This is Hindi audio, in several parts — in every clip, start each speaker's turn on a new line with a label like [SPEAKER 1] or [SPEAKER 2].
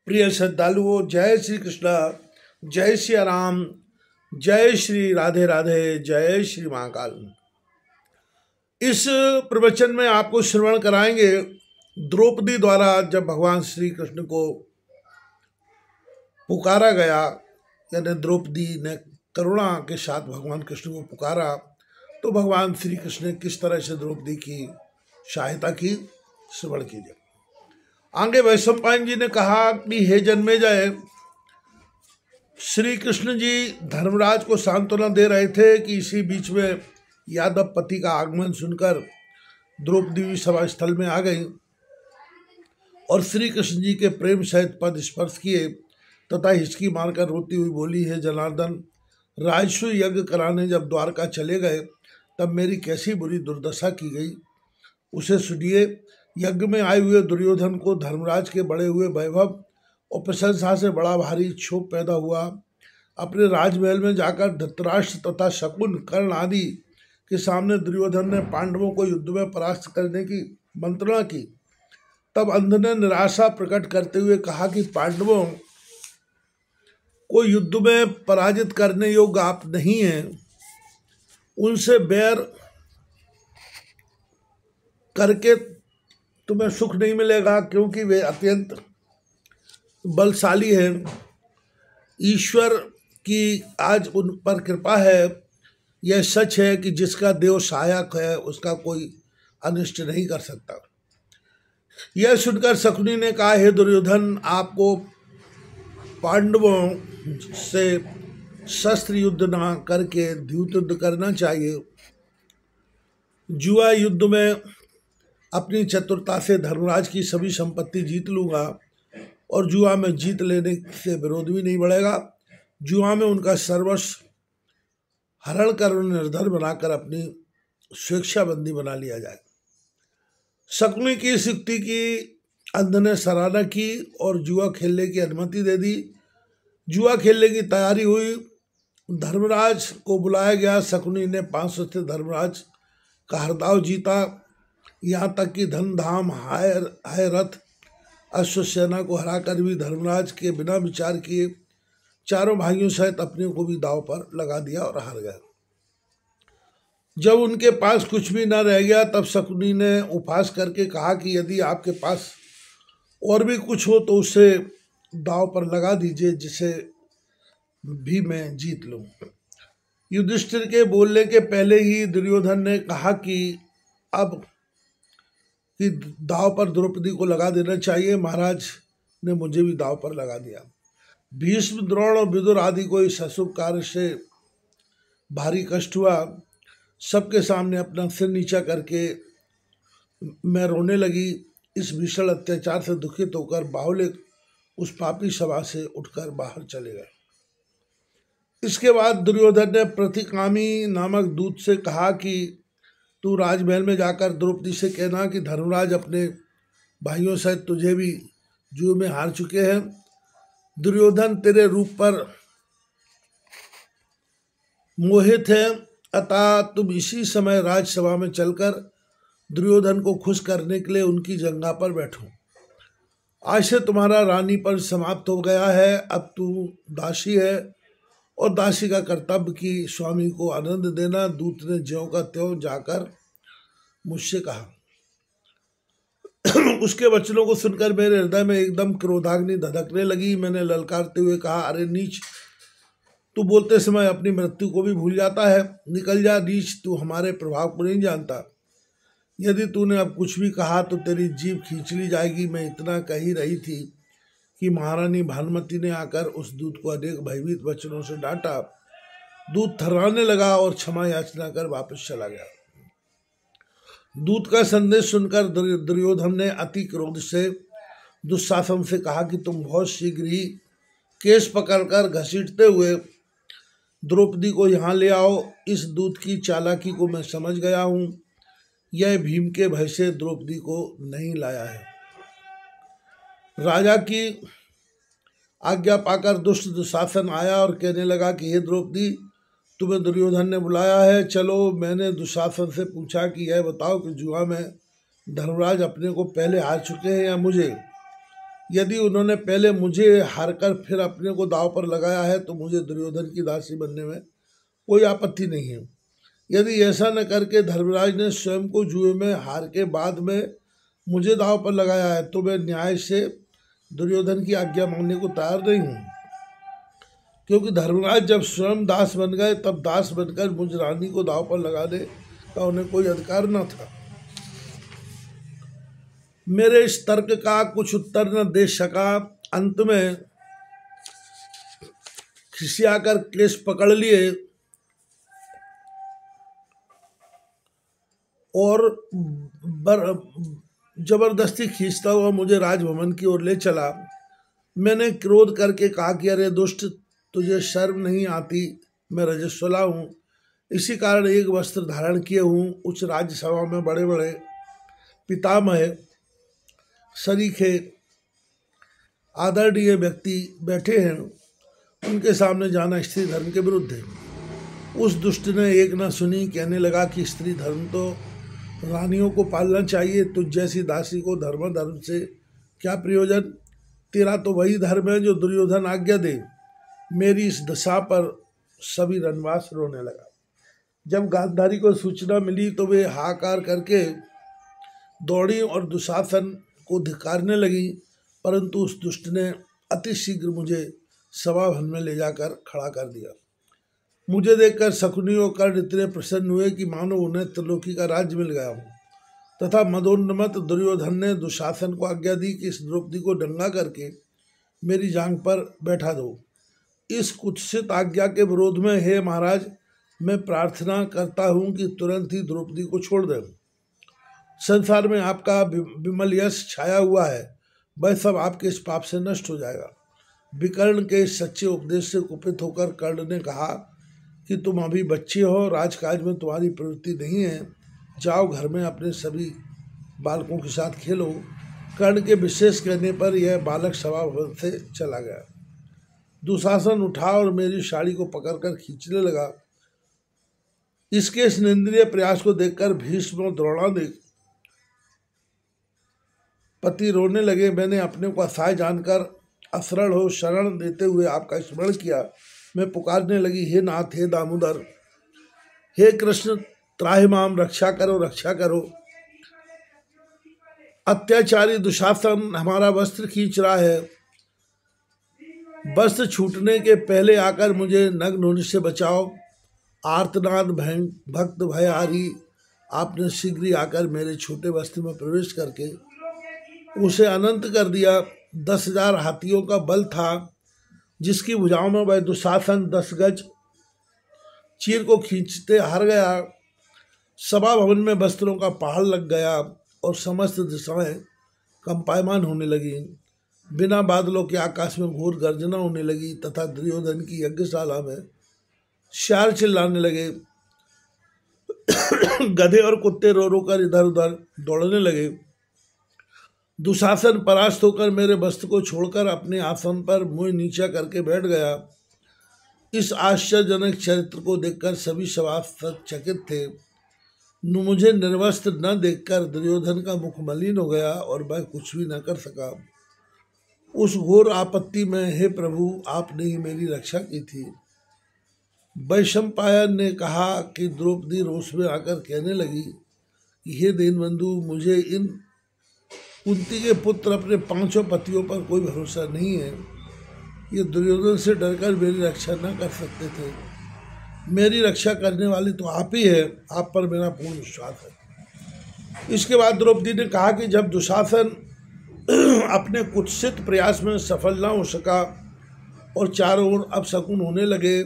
[SPEAKER 1] प्रिय श्रद्धालुओं, जय श्री कृष्णा, जय श्री राम, जय श्री राधे राधे, जय श्री महाकाल। इस प्रवचन में आपको श्रवण कराएंगे द्रौपदी द्वारा जब भगवान श्री कृष्ण को पुकारा गया, यानी द्रौपदी ने करुणा के साथ भगवान कृष्ण को पुकारा, तो भगवान श्री कृष्ण ने किस तरह से द्रौपदी की सहायता की, श्रवण कीजिए। आगे वैशंपायन जी ने कहा कि हे जन्मेजय, श्री कृष्ण जी धर्मराज को सांत्वना दे रहे थे कि इसी बीच में यादव पति का आगमन सुनकर द्रौपदी सभा स्थल में आ गई और श्री कृष्ण जी के प्रेम सहित पद स्पर्श किए तथा हिचकी मारकर रोती हुई बोली, हे जनार्दन, राजस्व यज्ञ कराने जब द्वारका चले गए तब मेरी कैसी बुरी दुर्दशा की गई, उसे सुनिए। यज्ञ में आए हुए दुर्योधन को धर्मराज के बढ़े हुए वैभव और प्रशंसा से बड़ा भारी क्षोभ पैदा हुआ। अपने राजमहल में जाकर धृतराष्ट्र तथा शकुन, कर्ण आदि के सामने दुर्योधन ने पांडवों को युद्ध में परास्त करने की मंत्रणा की। तब अंध ने निराशा प्रकट करते हुए कहा कि पांडवों को युद्ध में पराजित करने योग्य आप नहीं हैं, उनसे बैर करके तुम्हें सुख नहीं मिलेगा, क्योंकि वे अत्यंत बलशाली हैं। ईश्वर की आज उन पर कृपा है। यह सच है कि जिसका देव सहायक है उसका कोई अनिष्ट नहीं कर सकता। यह सुनकर शकुनी ने कहा, हे दुर्योधन, आपको पांडवों से शस्त्र युद्ध न करके द्यूत युद्ध करना चाहिए। जुआ युद्ध में अपनी चतुरता से धर्मराज की सभी संपत्ति जीत लूँगा और जुआ में जीत लेने से विरोध भी नहीं बढ़ेगा। जुआ में उनका सर्वस्व हरण कर उन्हें निर्धन बनाकर अपनी स्वेच्छाबंदी बना लिया जाए। शकुनी की इस युक्ति की अंध ने सराहना की और जुआ खेलने की अनुमति दे दी। जुआ खेलने की तैयारी हुई। धर्मराज को बुलाया गया। शकुनी ने 500 से धर्मराज का हरदाव जीता। यहाँ तक कि धन धाम हाय रथ अश्वसेना को हराकर भी धर्मराज के बिना विचार किए चारों भाइयों सहित अपने को भी दाव पर लगा दिया और हार गया। जब उनके पास कुछ भी न रह गया तब शकुनी ने उपहास करके कहा कि यदि आपके पास और भी कुछ हो तो उसे दाव पर लगा दीजिए, जिसे भी मैं जीत लूं। युधिष्ठिर के बोलने के पहले ही दुर्योधन ने कहा कि अब कि दाव पर द्रौपदी को लगा देना चाहिए। महाराज ने मुझे भी दाव पर लगा दिया। भीष्म, द्रोण और विदुर आदि को इस अशुभ कार्य से भारी कष्ट हुआ। सबके सामने अपना सिर नीचा करके मैं रोने लगी। इस भीषण अत्याचार से दुखित होकर बाहुल्य उस पापी सभा से उठकर बाहर चले गए। इसके बाद दुर्योधन ने प्रतिकामी नामक दूत से कहा कि तू राजमहल में जाकर द्रौपदी से कहना कि धर्मराज अपने भाइयों सहित तुझे भी जुए में हार चुके हैं। दुर्योधन तेरे रूप पर मोहित है, अतः तुम इसी समय राजसभा में चलकर दुर्योधन को खुश करने के लिए उनकी जंघा पर बैठो। आज से तुम्हारा रानीपन समाप्त हो गया है। अब तू दासी है और दासी का कर्तव्य कि स्वामी को आनंद देना। दूत ने ज्यों का त्यों जाकर मुझसे कहा। उसके वचनों को सुनकर मेरे हृदय में एकदम क्रोधाग्नि धधकने लगी। मैंने ललकारते हुए कहा, अरे नीच, तू बोलते समय अपनी मृत्यु को भी भूल जाता है। निकल जा नीच, तू हमारे प्रभाव को नहीं जानता। यदि तूने अब कुछ भी कहा तो तेरी जीभ खींच ली जाएगी। मैं इतना कह ही रही थी कि महारानी भानुमति ने आकर उस दूत को अनेक भयभीत वचनों से डांटा। दूत थर्राने लगा और क्षमा याचना कर वापस चला गया। दूत का संदेश सुनकर दुर्योधन ने अति क्रोध से दुशासन से कहा कि तुम बहुत शीघ्र ही केस पकड़कर घसीटते हुए द्रौपदी को यहाँ ले आओ। इस दूत की चालाकी को मैं समझ गया हूँ। यह भीम के भय से द्रौपदी को नहीं लाया है। राजा की आज्ञा पाकर दुष्ट दुशासन आया और कहने लगा कि हे द्रौपदी, तुम्हें दुर्योधन ने बुलाया है, चलो। मैंने दुशासन से पूछा कि यह बताओ कि जुआ में धर्मराज अपने को पहले हार चुके हैं या मुझे। यदि उन्होंने पहले मुझे हारकर फिर अपने को दांव पर लगाया है तो मुझे दुर्योधन की दासी बनने में कोई आपत्ति नहीं है। यदि ऐसा न करके धर्मराज ने स्वयं को जुए में हार के बाद में मुझे दांव पर लगाया है तो मैं न्याय से दुर्योधन की आज्ञा मानने को तैयार नहीं हूँ, क्योंकि धर्मराज जब स्वयं दास बन गए तब दास बनकर मुझ रानी को दांव पर लगाने का उन्हें कोई अधिकार न था। मेरे इस तर्क का कुछ उत्तर न दे सका। अंत में खिसियाकर केस पकड़ लिए और जबरदस्ती खींचता हुआ मुझे राजभवन की ओर ले चला। मैंने क्रोध करके कहा कि अरे दुष्ट, तुझे शर्म नहीं आती? मैं रजस्वला हूँ, इसी कारण एक वस्त्र धारण किए हूँ। उच्च राज्यसभा में बड़े बड़े पितामह, सरीखे, आदरणीय व्यक्ति बैठे हैं, उनके सामने जाना स्त्री धर्म के विरुद्ध है। उस दुष्ट ने एक न सुनी, कहने लगा कि स्त्री धर्म तो रानियों को पालना चाहिए, तुझ जैसी दासी को धर्म से क्या प्रयोजन? तेरा तो वही धर्म है जो दुर्योधन आज्ञा दे। मेरी इस दशा पर सभी रनवास रोने लगा। जब गांधारी को सूचना मिली तो वे हाहाकार करके दौड़ी और दुशासन को धिक्कारने लगी, परंतु उस दुष्ट ने अति शीघ्र मुझे सभा भवन में ले जाकर खड़ा कर दिया। मुझे देखकर शकुनी और कर्ण इतने प्रसन्न हुए कि मानो उन्हें त्रिलोकी का राज्य मिल गया हो, तथा मदोन्मत्त दुर्योधन ने दुशासन को आज्ञा दी कि इस द्रौपदी को दंगा करके मेरी जांघ पर बैठा दो। इस कुत्सित आज्ञा के विरोध में हे महाराज, मैं प्रार्थना करता हूँ कि तुरंत ही द्रौपदी को छोड़ दें। संसार में आपका विमल यश छाया हुआ है, वह सब आपके इस पाप से नष्ट हो जाएगा। विकर्ण के सच्चे उपदेश से कुपित होकर कर्ण ने कहा कि तुम अभी बच्चे हो, राजकाज में तुम्हारी प्रवृत्ति नहीं है, जाओ घर में अपने सभी बालकों के साथ खेलो। कर्ण के विशेष कहने पर यह बालक सभा भवन से चला गया। दुशासन उठा और मेरी साड़ी को पकड़कर खींचने लगा। इसके इस निंदनीय प्रयास को देखकर भीष्म और द्रोणादि पति रोने लगे। मैंने अपने को असहाय जानकर असरण हो शरण देते हुए आपका स्मरण किया। मैं पुकारने लगी, हे नाथ, हे दामोदर, हे कृष्ण, त्राहिमाम, रक्षा करो, रक्षा करो। अत्याचारी दुशासन हमारा वस्त्र खींच रहा है। वस्त्र छूटने के पहले आकर मुझे नग्न होने से बचाओ। आर्तनाद भक्त भयहारी, आपने शीघ्र ही आकर मेरे छोटे वस्त्र में प्रवेश करके उसे अनंत कर दिया। 10,000 हाथियों का बल था, जिसकी भुजाओं में वह दुशासन 10 गज चीर को खींचते हार गया। सभा भवन में वस्त्रों का पहाड़ लग गया और समस्त दिशाएं कंपायमान होने लगी। बिना बादलों के आकाश में घोर गर्जना होने लगी तथा दुर्योधन की यज्ञशाला में शार चिल्लाने लगे। गधे और कुत्ते रो रो कर इधर उधर दौड़ने लगे। दुशासन परास्त होकर मेरे वस्त्र को छोड़कर अपने आसन पर मुंह नीचा करके बैठ गया। इस आश्चर्यजनक चरित्र को देखकर सभी सभासद चकित थे। मुझे निर्वस्त्र न देखकर दुर्योधन का मुख मलिन हो गया और वह कुछ भी न कर सका। उस घोर आपत्ति में हे प्रभु, आपने ही मेरी रक्षा की थी। वैशंपायन ने कहा कि द्रौपदी रोष में आकर कहने लगी कि हे दीनबंधु, मुझे इन कुंती के पुत्र अपने 5 पतियों पर कोई भरोसा नहीं है। ये दुर्योधन से डरकर मेरी रक्षा न कर सकते थे। मेरी रक्षा करने वाली तो आप ही है, आप पर मेरा पूर्ण विश्वास है। इसके बाद द्रौपदी ने कहा कि जब दुशासन अपने कुत्सित प्रयास में सफल न हो सका और चारों ओर अपशकुन होने लगे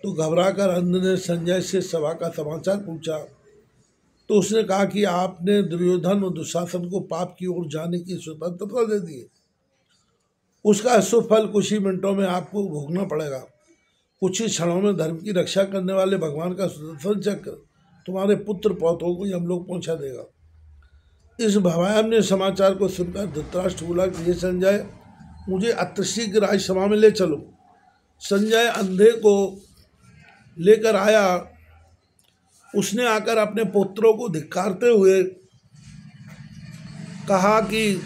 [SPEAKER 1] तो घबराकर अंध ने संजय से सभा का समाचार पूछा। तो उसने कहा कि आपने दुर्योधन और दुशासन को पाप की ओर जाने की स्वतंत्रता दे दी है। उसका सुफल कुछ ही मिनटों में आपको भोगना पड़ेगा। कुछ ही क्षणों में धर्म की रक्षा करने वाले भगवान का सुदर्शन चक्र तुम्हारे पुत्र पौतों को हम लोग पहुँचा देगा। इस भयावह समाचार को सुनकर धृतराष्ट्र बोला कि ये संजय, मुझे अतिशीघ्र राजसभा में ले चलो। संजय अंधे को लेकर आया। उसने आकर अपने पुत्रों को धिक्कारते हुए कहा कि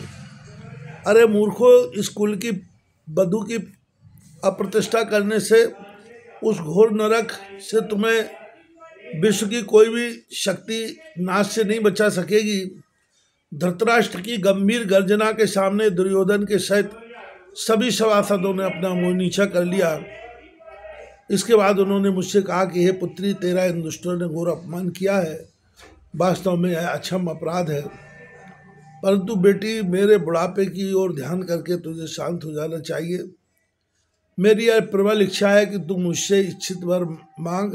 [SPEAKER 1] अरे मूर्खो, इस कुल की बधू की अप्रतिष्ठा करने से, उस घोर नरक से तुम्हें विश्व की कोई भी शक्ति नाश से नहीं बचा सकेगी। धृतराष्ट्र की गंभीर गर्जना के सामने दुर्योधन के सहित सभी सभासदों ने अपना मुंह नीचा कर लिया। इसके बाद उन्होंने मुझसे कहा कि हे पुत्री, तेरा इन दुष्टों ने घोर अपमान किया है। वास्तव में यह अक्षम अपराध है, परंतु बेटी, मेरे बुढ़ापे की ओर ध्यान करके तुझे शांत हो जाना चाहिए। मेरी यह प्रबल इच्छा है कि तुम मुझसे इच्छित वर मांग।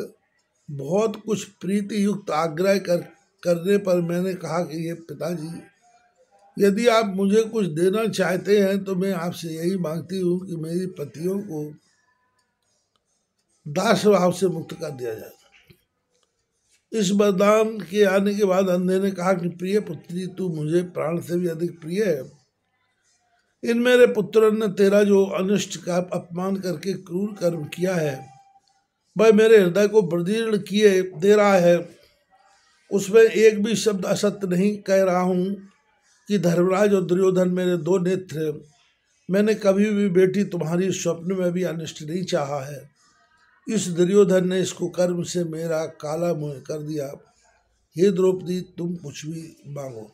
[SPEAKER 1] बहुत कुछ प्रीति युक्त आग्रह करने पर मैंने कहा कि ये पिताजी, यदि आप मुझे कुछ देना चाहते हैं तो मैं आपसे यही मांगती हूँ कि मेरी पतियों को दास भाव से मुक्त कर दिया जाए। इस वरदान के आने के बाद अंधे ने कहा कि प्रिय पुत्री, तू मुझे प्राण से भी अधिक प्रिय है। इन मेरे पुत्रों ने तेरा जो अनिष्ट का अपमान करके क्रूर कर्म किया है, वह मेरे हृदय को प्रदीर्ण किए दे रहा है। उसमें एक भी शब्द असत्य नहीं कह रहा हूँ कि धर्मराज और दुर्योधन मेरे दो नेत्र हैं। मैंने कभी भी बेटी तुम्हारी स्वप्न में भी अनिष्ट नहीं चाहा है। इस दुर्योधन ने इसको कर्म से मेरा काला मुंह कर दिया। हे द्रौपदी, तुम कुछ भी मांगो।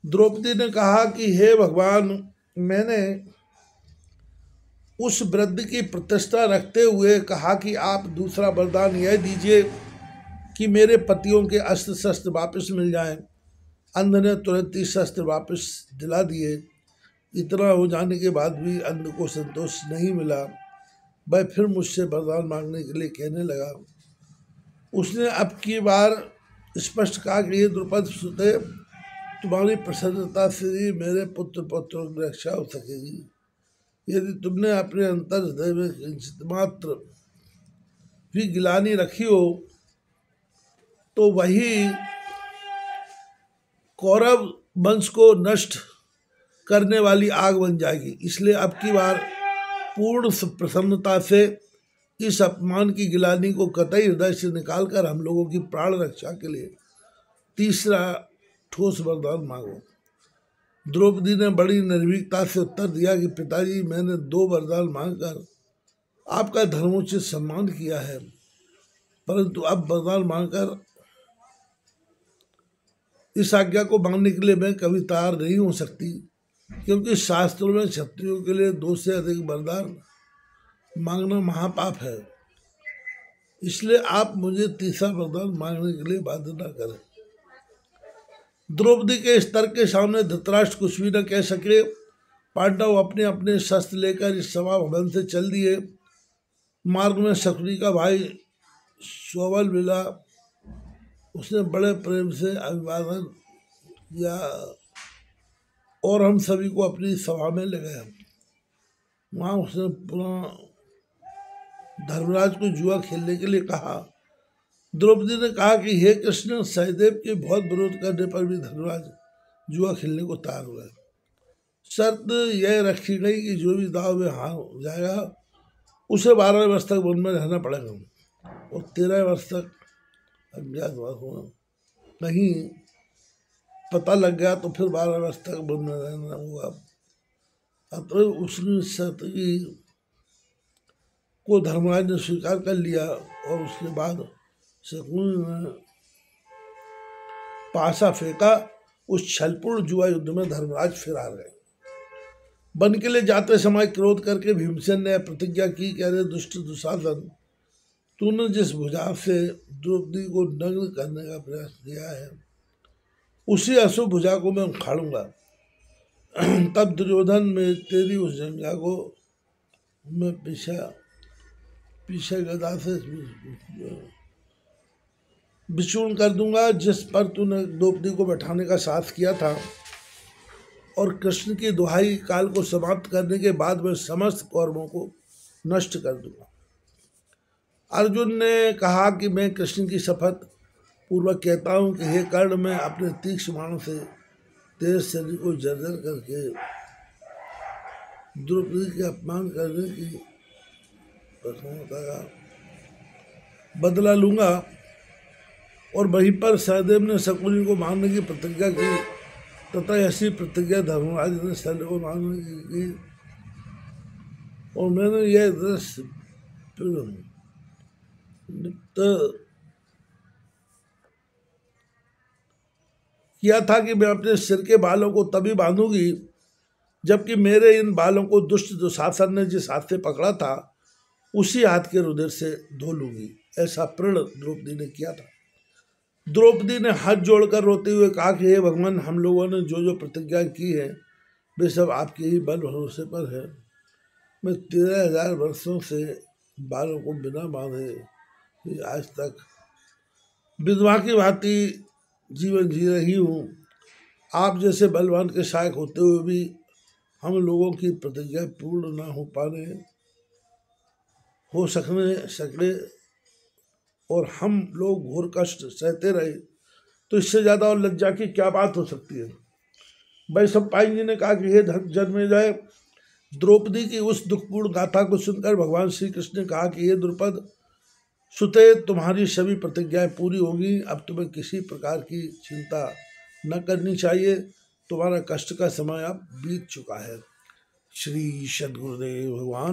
[SPEAKER 1] द्रौपदी ने कहा कि हे भगवान, मैंने उस वृद्ध की प्रतिष्ठा रखते हुए कहा कि आप दूसरा वरदान यह दीजिए कि मेरे पतियों के अस्त्र शस्त्र वापस मिल जाएं। अंध ने तुरंत ही शस्त्र वापस दिला दिए। इतना हो जाने के बाद भी अंध को संतोष नहीं मिला। वह फिर मुझसे वरदान मांगने के लिए कहने लगा। उसने अब की बार स्पष्ट कहा कि ये द्रुपद सुते, तुम्हारी प्रसन्नता से ही मेरे पुत्र पौत्रों की रक्षा हो सकेगी। यदि तुमने अपने अंतर हृदय में किंचित मात्र भी गिलानी रखी हो तो वही कौरव वंश को नष्ट करने वाली आग बन जाएगी। इसलिए अब की बार पूर्ण प्रसन्नता से इस अपमान की गिलानी को कतई हृदय से निकालकर हम लोगों की प्राण रक्षा के लिए तीसरा ठोस वरदान मांगो। द्रौपदी ने बड़ी निर्भीकता से उत्तर दिया कि पिताजी, मैंने 2 वरदान मांगकर आपका धर्मोचित सम्मान किया है, परंतु अब वरदान मांगकर इस आज्ञा को मानने के लिए मैं कभी तैयार नहीं हो सकती, क्योंकि शास्त्रों में क्षत्रियों के लिए 2 से अधिक वरदान मांगना महापाप है। इसलिए आप मुझे तीसरा वरदान मांगने के लिए बाध्य न करें। द्रौपदी के इस तर्क के सामने धृतराष्ट्र कुछ भी न कह सके। पांडव अपने अपने शस्त्र लेकर इस सभा भवन से चल दिए। मार्ग में शकुनी का भाई स्वबल मिला। उसने बड़े प्रेम से अभिवादन किया और हम सभी को अपनी सभा में ले गया। वहाँ उसने पुनः धर्मराज को जुआ खेलने के लिए कहा। द्रौपदी ने कहा कि हे कृष्ण, सहदेव के बहुत विरोध करने पर भी धर्मराज जुआ खेलने को तैयार हुआ। शर्त यह रखी गई कि जो भी दाव में हार हो जाएगा उसे 12 वर्ष तक वन में रहना पड़ेगा और 13 वर्ष तक अज्ञातवास होना। कहीं पता लग गया तो फिर 12 वर्ष तक वन में रहना होगा। अतः उसने शर्त को धर्मराज ने स्वीकार कर लिया और उसके बाद शकुनी ने पासा फेंका। उस छलपूर्ण जुआ युद्ध में धर्मराज फिर हार गए। वन के लिए जाते समय क्रोध करके भीमसेन ने प्रतिज्ञा की कि अरे दुष्ट दुशासन, तूने जिस भुजा से द्रौपदी को नग्न करने का प्रयास किया है उसी अशुभ भुजा को मैं उखाड़ूंगा। तब दुर्योधन में तेरी उस जंघा को मैं पीछे गदा से विचूर्ण कर दूंगा जिस पर तूने द्रौपदी को बैठाने का साहस किया था, और कृष्ण की दुहाई काल को समाप्त करने के बाद मैं समस्त कौरवों को नष्ट कर दूंगा। अर्जुन ने कहा कि मैं कृष्ण की शपथ पूर्वक कहता हूँ कि हे कर्ण, मैं अपने तीक्ष्ण बाणों से तेरे शरीर को जर्जर करके द्रौपदी के अपमान करने की प्रथमता का बदला लूंगा। और वहीं पर सहदेव ने शकुनी को मारने की प्रतिज्ञा की तथा ऐसी प्रतिज्ञा धर्मराज ने शल्य को मांगने की और मैंने यह दृश्य किया था कि मैं अपने सिर के बालों को तभी बांधूंगी जबकि मेरे इन बालों को दुष्ट दुशासन ने जिस हाथ से पकड़ा था उसी हाथ के रुधिर से धो लूंगी। ऐसा प्रण द्रौपदी ने किया था। द्रौपदी ने हाथ जोड़कर रोते हुए कहा कि हे भगवान, हम लोगों ने जो जो प्रतिज्ञा की है वे सब आपके ही बल भरोसे पर है। मैं 13,000 वर्षों से बालों को बिना बांधे आज तक विधवा की भांति जीवन जी रही हूँ। आप जैसे बलवान के सहायक होते हुए भी हम लोगों की प्रतिज्ञा पूर्ण न हो सकने और हम लोग घोर कष्ट सहते रहे, तो इससे ज्यादा और लज्जा की क्या बात हो सकती है। वैशंपायन जी ने कहा कि हे जन्मेजय, द्रौपदी की उस दुखपूर्ण गाथा को सुनकर भगवान श्री कृष्ण ने कहा कि हे द्रुपद सुते, तुम्हारी सभी प्रतिज्ञाएं पूरी होगी। अब तुम्हें किसी प्रकार की चिंता न करनी चाहिए। तुम्हारा कष्ट का समय अब बीत चुका है। श्री सद्गुरुदेव भगवान।